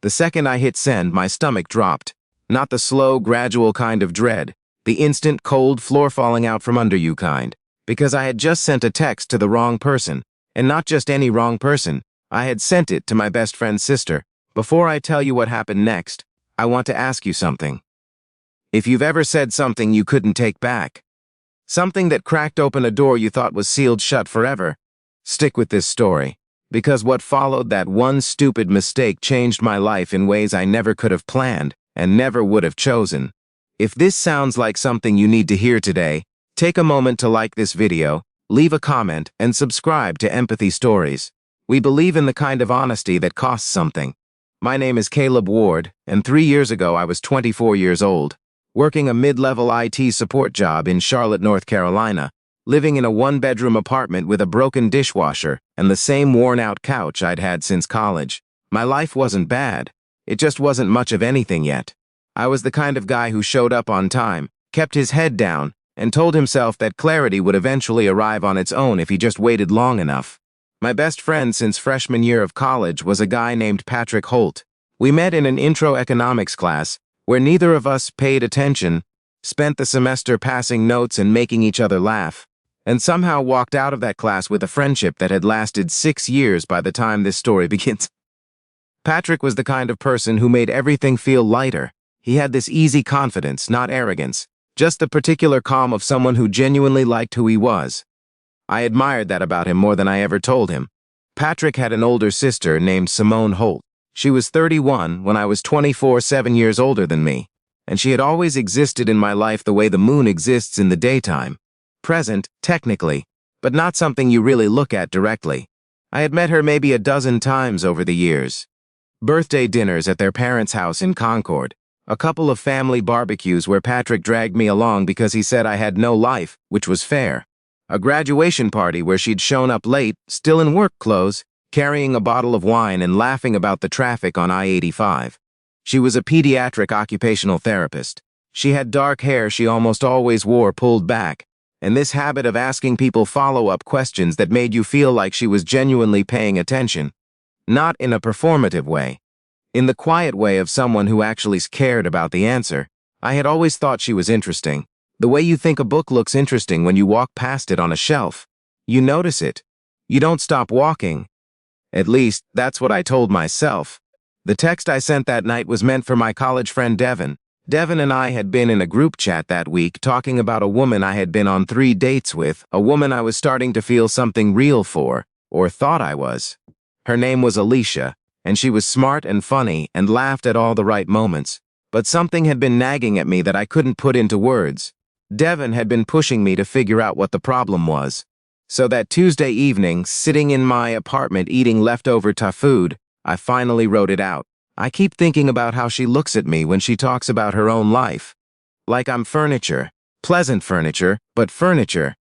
The second I hit send, my stomach dropped. Not the slow, gradual kind of dread, the instant, cold, floor falling out from under you kind. Because I had just sent a text to the wrong person. And not just any wrong person. I had sent it to my best friend's sister. Before I tell you what happened next, I want to ask you something. If you've ever said something you couldn't take back, something that cracked open a door you thought was sealed shut forever, stick with this story. Because what followed that one stupid mistake changed my life in ways I never could have planned and never would have chosen. If this sounds like something you need to hear today, take a moment to like this video, leave a comment, and subscribe to Empathy Stories. We believe in the kind of honesty that costs something. My name is Caleb Ward, and 3 years ago I was 24 years old, working a mid-level IT support job in Charlotte, North Carolina, living in a one-bedroom apartment with a broken dishwasher and the same worn-out couch I'd had since college. My life wasn't bad. It just wasn't much of anything yet. I was the kind of guy who showed up on time, kept his head down, and told himself that clarity would eventually arrive on its own if he just waited long enough. My best friend since freshman year of college was a guy named Patrick Holt. We met in an intro economics class where neither of us paid attention, spent the semester passing notes and making each other laugh, and somehow walked out of that class with a friendship that had lasted 6 years by the time this story begins. Patrick was the kind of person who made everything feel lighter. He had this easy confidence, not arrogance, just the particular calm of someone who genuinely liked who he was. I admired that about him more than I ever told him. Patrick had an older sister named Simone Holt. She was 31 when I was 24, 7 years older than me, and she had always existed in my life the way the moon exists in the daytime. Present, technically, but not something you really look at directly. I had met her maybe a dozen times over the years. Birthday dinners at their parents' house in Concord, a couple of family barbecues where Patrick dragged me along because he said I had no life, which was fair. A graduation party where she'd shown up late, still in work clothes, carrying a bottle of wine and laughing about the traffic on I-85. She was a pediatric occupational therapist. She had dark hair she almost always wore pulled back, and this habit of asking people follow-up questions that made you feel like she was genuinely paying attention. Not in a performative way. In the quiet way of someone who actually cared about the answer. I had always thought she was interesting. The way you think a book looks interesting when you walk past it on a shelf. You notice it. You don't stop walking. At least, that's what I told myself. The text I sent that night was meant for my college friend Devin. Devin and I had been in a group chat that week talking about a woman I had been on 3 dates with, a woman I was starting to feel something real for, or thought I was. Her name was Alicia, and she was smart and funny and laughed at all the right moments, but something had been nagging at me that I couldn't put into words. Devin had been pushing me to figure out what the problem was. So that Tuesday evening, sitting in my apartment eating leftover food, I finally wrote it out. I keep thinking about how she looks at me when she talks about her own life. Like I'm furniture. Pleasant furniture, but furniture.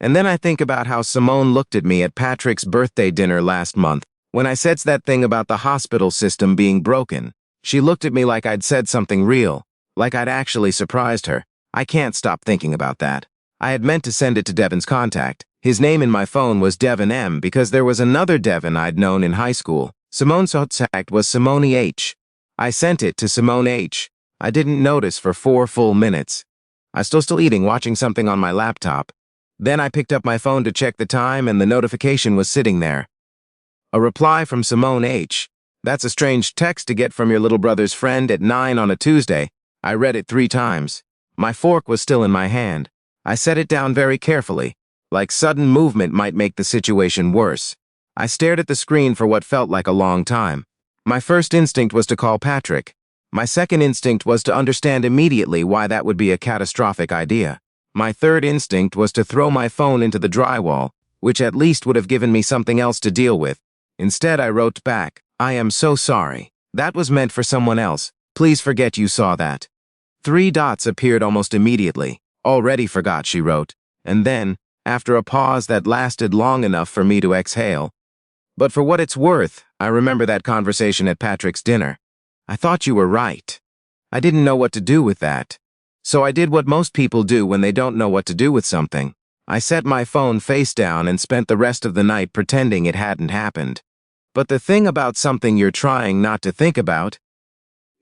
And then I think about how Simone looked at me at Patrick's birthday dinner last month, when I said that thing about the hospital system being broken. She looked at me like I'd said something real, like I'd actually surprised her. I can't stop thinking about that. I had meant to send it to Devin's contact. His name in my phone was Devin M because there was another Devin I'd known in high school. Simone's contact was Simone H. I sent it to Simone H. I didn't notice for 4 full minutes. I was still eating, watching something on my laptop. Then I picked up my phone to check the time and the notification was sitting there. A reply from Simone H. That's a strange text to get from your little brother's friend at 9 on a Tuesday. I read it 3 times. My fork was still in my hand. I set it down very carefully, like sudden movement might make the situation worse. I stared at the screen for what felt like a long time. My first instinct was to call Patrick. My second instinct was to understand immediately why that would be a catastrophic idea. My third instinct was to throw my phone into the drywall, which at least would have given me something else to deal with. Instead, I wrote back, I am so sorry. That was meant for someone else. Please forget you saw that. 3 dots appeared almost immediately. Already forgot, she wrote. And then, after a pause that lasted long enough for me to exhale, but for what it's worth, I remember that conversation at Patrick's dinner. I thought you were right. I didn't know what to do with that. So I did what most people do when they don't know what to do with something. I set my phone face down and spent the rest of the night pretending it hadn't happened. But the thing about something you're trying not to think about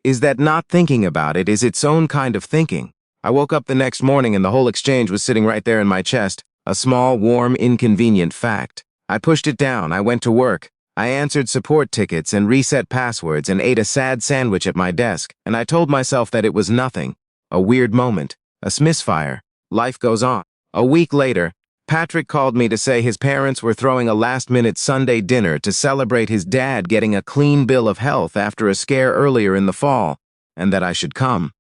is that not thinking about it is its own kind of thinking. I woke up the next morning and the whole exchange was sitting right there in my chest, a small, warm, inconvenient fact. I pushed it down, I went to work. I answered support tickets and reset passwords and ate a sad sandwich at my desk, and I told myself that it was nothing. A weird moment. A misfire. Life goes on. A week later, Patrick called me to say his parents were throwing a last-minute Sunday dinner to celebrate his dad getting a clean bill of health after a scare earlier in the fall, and that I should come.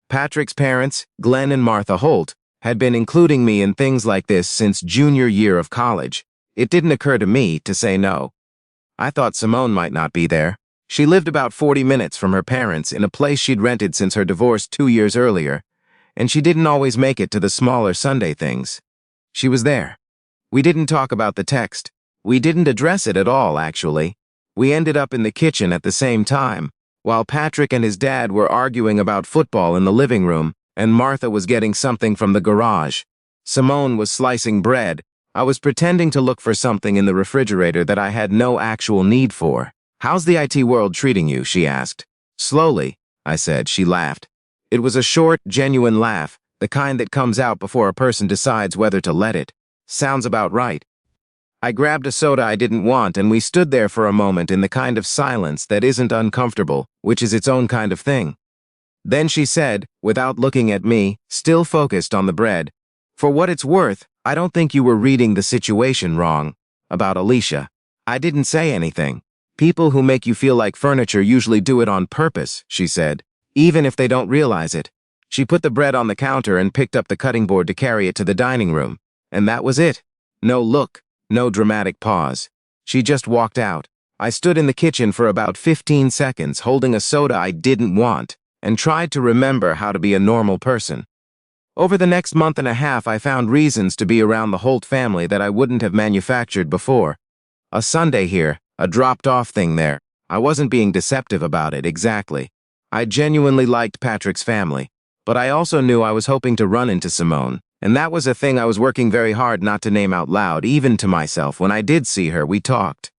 Patrick's parents, Glenn and Martha Holt, had been including me in things like this since junior year of college. It didn't occur to me to say no. I thought Simone might not be there. She lived about 40 minutes from her parents in a place she'd rented since her divorce 2 years earlier, and she didn't always make it to the smaller Sunday things. She was there. We didn't talk about the text. We didn't address it at all, actually. We ended up in the kitchen at the same time, while Patrick and his dad were arguing about football in the living room, and Martha was getting something from the garage. Simone was slicing bread. I was pretending to look for something in the refrigerator that I had no actual need for. "How's the IT world treating you?" she asked. "Slowly," I said. She laughed. It was a short, genuine laugh, the kind that comes out before a person decides whether to let it. Sounds about right. I grabbed a soda I didn't want, and we stood there for a moment in the kind of silence that isn't uncomfortable, which is its own kind of thing. Then she said, without looking at me, still focused on the bread, "For what it's worth, I don't think you were reading the situation wrong. About Alicia. I didn't say anything. People who make you feel like furniture usually do it on purpose," she said, "even if they don't realize it." She put the bread on the counter and picked up the cutting board to carry it to the dining room. And that was it. No look, no dramatic pause. She just walked out. I stood in the kitchen for about 15 seconds holding a soda I didn't want and tried to remember how to be a normal person. Over the next month and a half, I found reasons to be around the Holt family that I wouldn't have manufactured before. A Sunday here, a dropped-off thing there. I wasn't being deceptive about it, exactly. I genuinely liked Patrick's family, but I also knew I was hoping to run into Simone, and that was a thing I was working very hard not to name out loud, even to myself. When I did see her, we talked.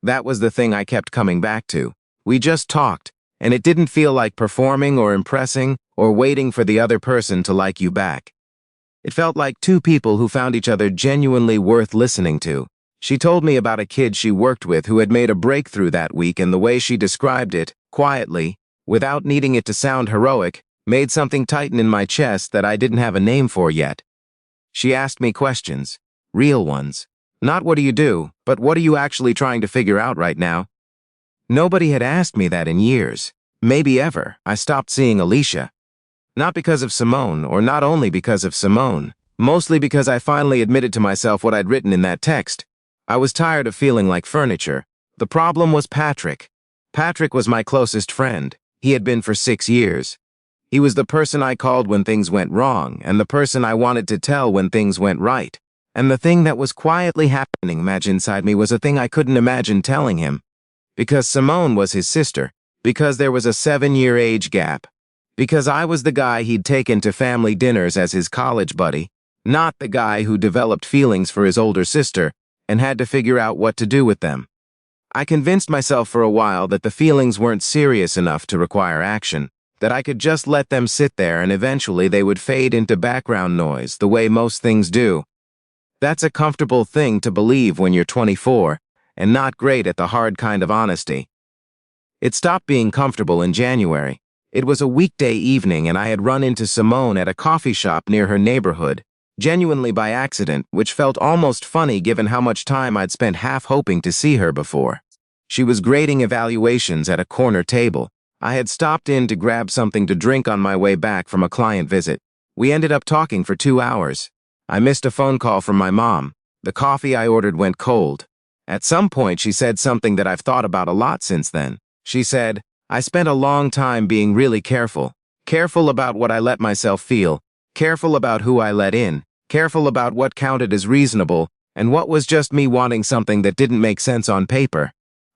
That was the thing I kept coming back to. We just talked, and it didn't feel like performing or impressing or waiting for the other person to like you back. It felt like two people who found each other genuinely worth listening to. She told me about a kid she worked with who had made a breakthrough that week, and the way she described it, quietly, without needing it to sound heroic, made something tighten in my chest that I didn't have a name for yet. She asked me questions, real ones. Not what do you do, but what are you actually trying to figure out right now? Nobody had asked me that in years, maybe ever. I stopped seeing Alicia. Not because of Simone, or not only because of Simone, mostly because I finally admitted to myself what I'd written in that text. I was tired of feeling like furniture. The problem was Patrick. Patrick was my closest friend. He had been for 6 years. He was the person I called when things went wrong, and the person I wanted to tell when things went right. And the thing that was quietly happening inside me was a thing I couldn't imagine telling him. Because Simone was his sister. Because there was a 7-year age gap. Because I was the guy he'd taken to family dinners as his college buddy, not the guy who developed feelings for his older sister and had to figure out what to do with them. I convinced myself for a while that the feelings weren't serious enough to require action, that I could just let them sit there and eventually they would fade into background noise the way most things do. That's a comfortable thing to believe when you're 24 and not great at the hard kind of honesty. It stopped being comfortable in January. It was a weekday evening and I had run into Simone at a coffee shop near her neighborhood, genuinely by accident, which felt almost funny given how much time I'd spent half hoping to see her before. She was grading evaluations at a corner table. I had stopped in to grab something to drink on my way back from a client visit. We ended up talking for 2 hours. I missed a phone call from my mom. The coffee I ordered went cold. At some point, she said something that I've thought about a lot since then. She said, "I spent a long time being really careful. Careful about what I let myself feel. Careful about who I let in. Careful about what counted as reasonable and what was just me wanting something that didn't make sense on paper.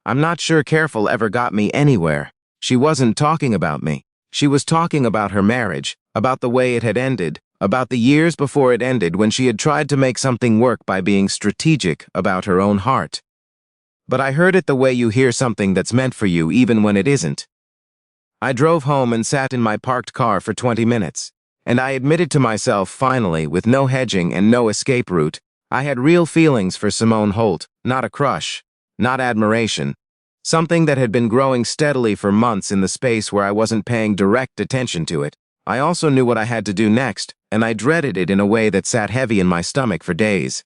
I'm not sure careful ever got me anywhere." She wasn't talking about me. She was talking about her marriage, about the way it had ended, about the years before it ended when she had tried to make something work by being strategic about her own heart. but I heard it the way you hear something that's meant for you even when it isn't. I drove home and sat in my parked car for 20 minutes, and I admitted to myself finally, with no hedging and no escape route, I had real feelings for Simone Holt, not a crush, not admiration, something that had been growing steadily for months in the space where I wasn't paying direct attention to it. I also knew what I had to do next, and I dreaded it in a way that sat heavy in my stomach for days.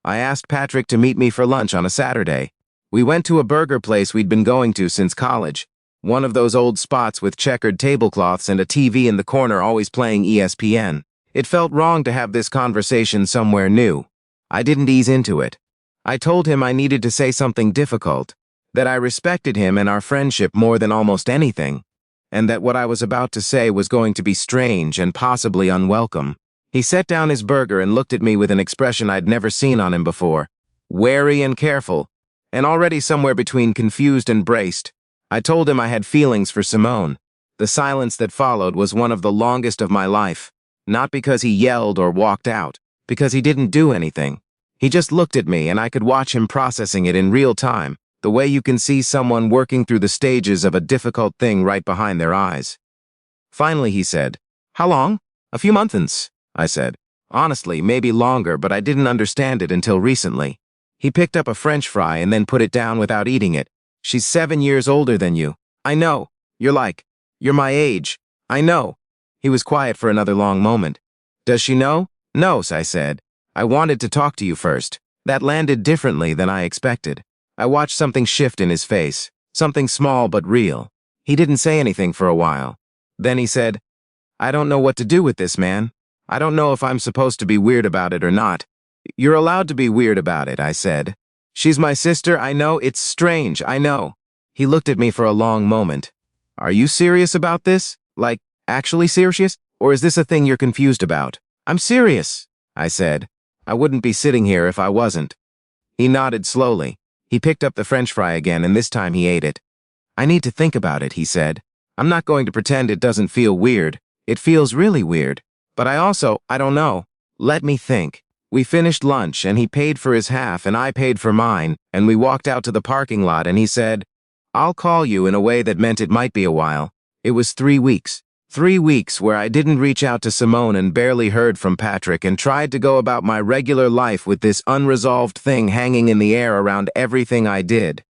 I asked Patrick to meet me for lunch on a Saturday. We went to a burger place we'd been going to since college, one of those old spots with checkered tablecloths and a TV in the corner always playing ESPN. It felt wrong to have this conversation somewhere new. I didn't ease into it. I told him I needed to say something difficult, that I respected him and our friendship more than almost anything, and that what I was about to say was going to be strange and possibly unwelcome. He set down his burger and looked at me with an expression I'd never seen on him before, wary and careful, and already somewhere between confused and braced. I told him I had feelings for Simone. The silence that followed was one of the longest of my life, not because he yelled or walked out, because he didn't do anything. He just looked at me and I could watch him processing it in real time, the way you can see someone working through the stages of a difficult thing right behind their eyes. Finally, he said, "How long?" "A few months," I said. Honestly, maybe longer, but I didn't understand it until recently. He picked up a French fry and then put it down without eating it. "She's 7 years older than you." "I know. You're my age." "I know." He was quiet for another long moment. "Does she know?" "No," I said. "I wanted to talk to you first." That landed differently than I expected. I watched something shift in his face, something small but real. He didn't say anything for a while. Then he said, "I don't know what to do with this, man. I don't know if I'm supposed to be weird about it or not." "You're allowed to be weird about it," I said. "She's my sister, I know. It's strange, I know." He looked at me for a long moment. "Are you serious about this? Like, actually serious? Or is this a thing you're confused about?" "I'm serious," I said. "I wouldn't be sitting here if I wasn't." He nodded slowly. He picked up the French fry again, and this time he ate it. "I need to think about it," he said. "I'm not going to pretend it doesn't feel weird. It feels really weird. But I don't know. Let me think." We finished lunch, and he paid for his half, and I paid for mine, and we walked out to the parking lot, and he said, "I'll call you," in a way that meant it might be a while. It was 3 weeks. 3 weeks where I didn't reach out to Simone and barely heard from Patrick and tried to go about my regular life with this unresolved thing hanging in the air around everything I did.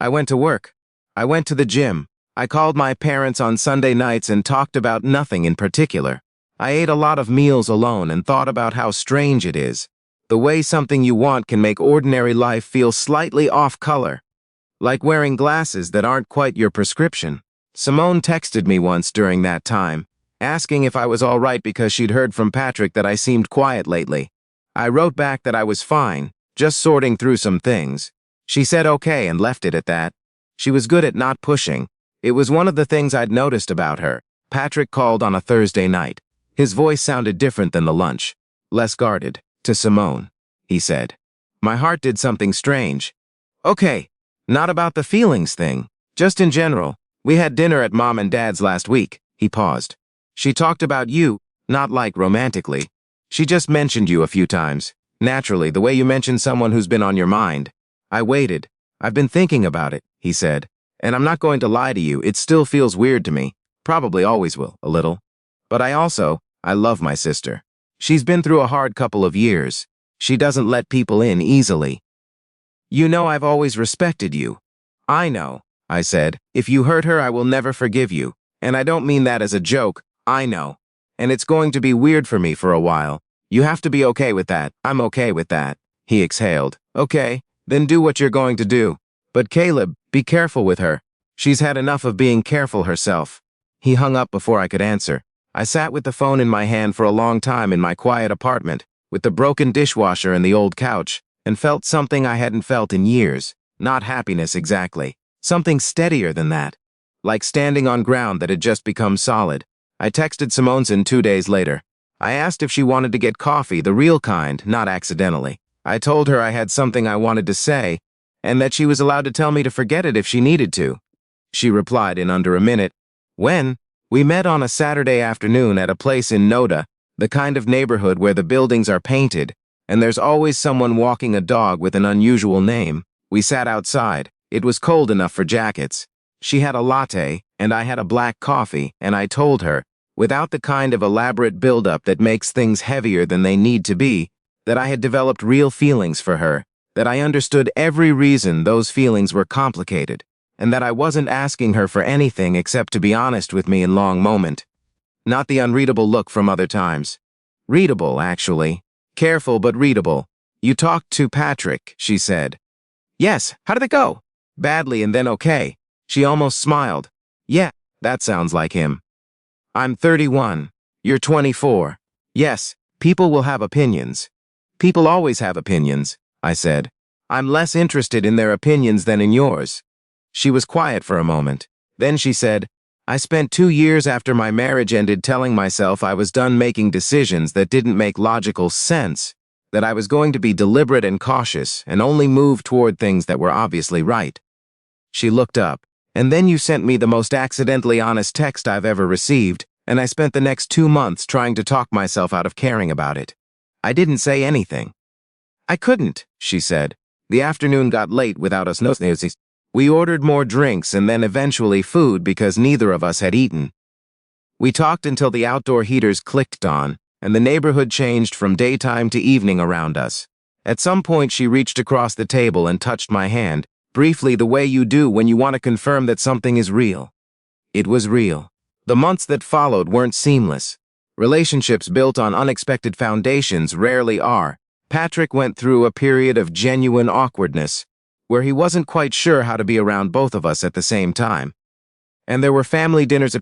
I went to work. I went to the gym. I called my parents on Sunday nights and talked about nothing in particular. I ate a lot of meals alone and thought about how strange it is, the way something you want can make ordinary life feel slightly off color, like wearing glasses that aren't quite your prescription. Simone texted me once during that time, asking if I was all right because she'd heard from Patrick that I seemed quiet lately. I wrote back that I was fine, just sorting through some things. She said okay and left it at that. She was good at not pushing. It was one of the things I'd noticed about her. Patrick called on a Thursday night. His voice sounded different than the lunch, less guarded. "To Simone," he said. My heart did something strange. "Okay, not about the feelings thing, just in general. We had dinner at Mom and Dad's last week." He paused. "She talked about you, not like romantically. She just mentioned you a few times. Naturally, the way you mention someone who's been on your mind." I waited. "I've been thinking about it," he said. "And I'm not going to lie to you, it still feels weird to me. Probably always will, a little. But I love my sister. She's been through a hard couple of years. She doesn't let people in easily. You know I've always respected you." "I know," I said. "If you hurt her, I will never forgive you. And I don't mean that as a joke. I know. And it's going to be weird for me for a while. You have to be okay with that." "I'm okay with that." He exhaled. "Okay, then do what you're going to do. But Caleb, be careful with her. She's had enough of being careful herself." He hung up before I could answer. I sat with the phone in my hand for a long time in my quiet apartment, with the broken dishwasher and the old couch, and felt something I hadn't felt in years. Not happiness exactly. Something steadier than that. Like standing on ground that had just become solid. I texted Simonson 2 days later. I asked if she wanted to get coffee, the real kind, not accidentally. I told her I had something I wanted to say, and that she was allowed to tell me to forget it if she needed to. She replied in under a minute. "When?" "We met on a Saturday afternoon at a place in Noda, the kind of neighborhood where the buildings are painted, and there's always someone walking a dog with an unusual name. We sat outside. It was cold enough for jackets. She had a latte, and I had a black coffee, and I told her, without the kind of elaborate buildup that makes things heavier than they need to be, that I had developed real feelings for her, that I understood every reason those feelings were complicated, and that I wasn't asking her for anything except to be honest with me in long moment. Not the unreadable look from other times. Readable, actually. Careful but readable. You talked to Patrick, she said. Yes, how did it go? Badly and then okay. She almost smiled. Yeah, that sounds like him. I'm 31. You're 24. Yes, people will have opinions. People always have opinions, I said. I'm less interested in their opinions than in yours. She was quiet for a moment. Then she said, I spent 2 years after my marriage ended telling myself I was done making decisions that didn't make logical sense, that I was going to be deliberate and cautious and only move toward things that were obviously right. She looked up, and then you sent me the most accidentally honest text I've ever received, and I spent the next 2 months trying to talk myself out of caring about it. I didn't say anything. I couldn't, she said. The afternoon got late without us noticing. We ordered more drinks and then eventually food because neither of us had eaten. We talked until the outdoor heaters clicked on, and the neighborhood changed from daytime to evening around us. At some point she reached across the table and touched my hand, briefly the way you do when you want to confirm that something is real. It was real. The months that followed weren't seamless. Relationships built on unexpected foundations rarely are. Patrick went through a period of genuine awkwardness, where he wasn't quite sure how to be around both of us at the same time. And there were family dinners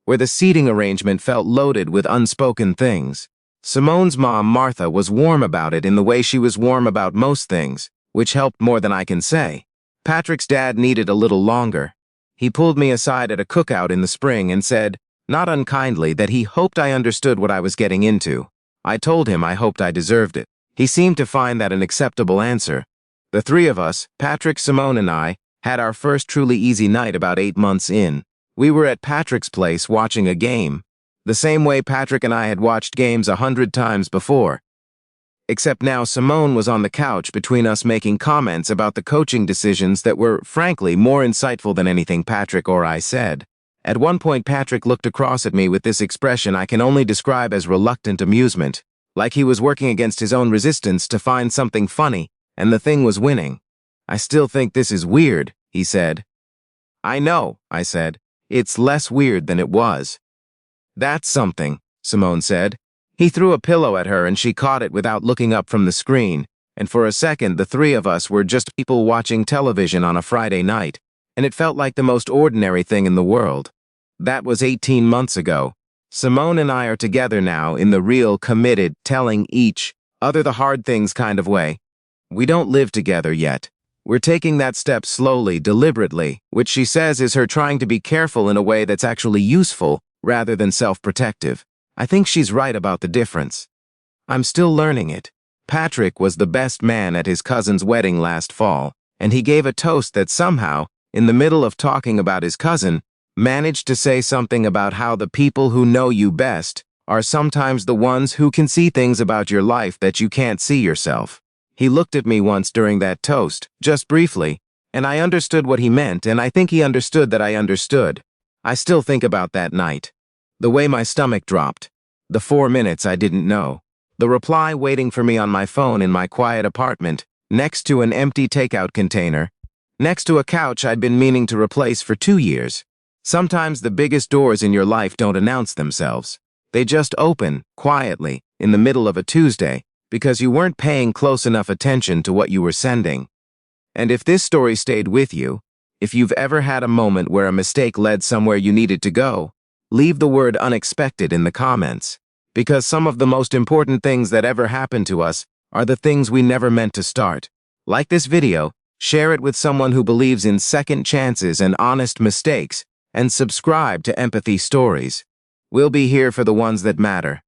where the seating arrangement felt loaded with unspoken things. Simone's mom, Martha, was warm about it in the way she was warm about most things, which helped more than I can say. Patrick's dad needed a little longer. He pulled me aside at a cookout in the spring and said, not unkindly, that he hoped I understood what I was getting into. I told him I hoped I deserved it. He seemed to find that an acceptable answer. The three of us, Patrick, Simone, and I, had our first truly easy night about 8 months in. We were at Patrick's place watching a game, the same way Patrick and I had watched games 100 times before. Except now Simone was on the couch between us making comments about the coaching decisions that were, frankly, more insightful than anything Patrick or I said. At one point Patrick looked across at me with this expression I can only describe as reluctant amusement, like he was working against his own resistance to find something funny, and the thing was winning. I still think this is weird, he said. I know, I said. It's less weird than it was. That's something, Simone said. He threw a pillow at her and she caught it without looking up from the screen, and for a second the three of us were just people watching television on a Friday night, and it felt like the most ordinary thing in the world. That was 18 months ago. Simone and I are together now in the real, committed, telling each other the hard things kind of way. We don't live together yet. We're taking that step slowly, deliberately, which she says is her trying to be careful in a way that's actually useful rather than self-protective. I think she's right about the difference. I'm still learning it. Patrick was the best man at his cousin's wedding last fall, and he gave a toast that somehow, in the middle of talking about his cousin, managed to say something about how the people who know you best are sometimes the ones who can see things about your life that you can't see yourself. He looked at me once during that toast, just briefly, and I understood what he meant, and I think he understood that I understood. I still think about that night. The way my stomach dropped. The 4 minutes I didn't know. The reply waiting for me on my phone in my quiet apartment, next to an empty takeout container, next to a couch I'd been meaning to replace for 2 years. Sometimes the biggest doors in your life don't announce themselves. They just open, quietly, in the middle of a Tuesday, because you weren't paying close enough attention to what you were sending. And if this story stayed with you, if you've ever had a moment where a mistake led somewhere you needed to go, leave the word unexpected in the comments, because some of the most important things that ever happened to us are the things we never meant to start. Like this video, share it with someone who believes in second chances and honest mistakes, and subscribe to Empathy Stories. We'll be here for the ones that matter.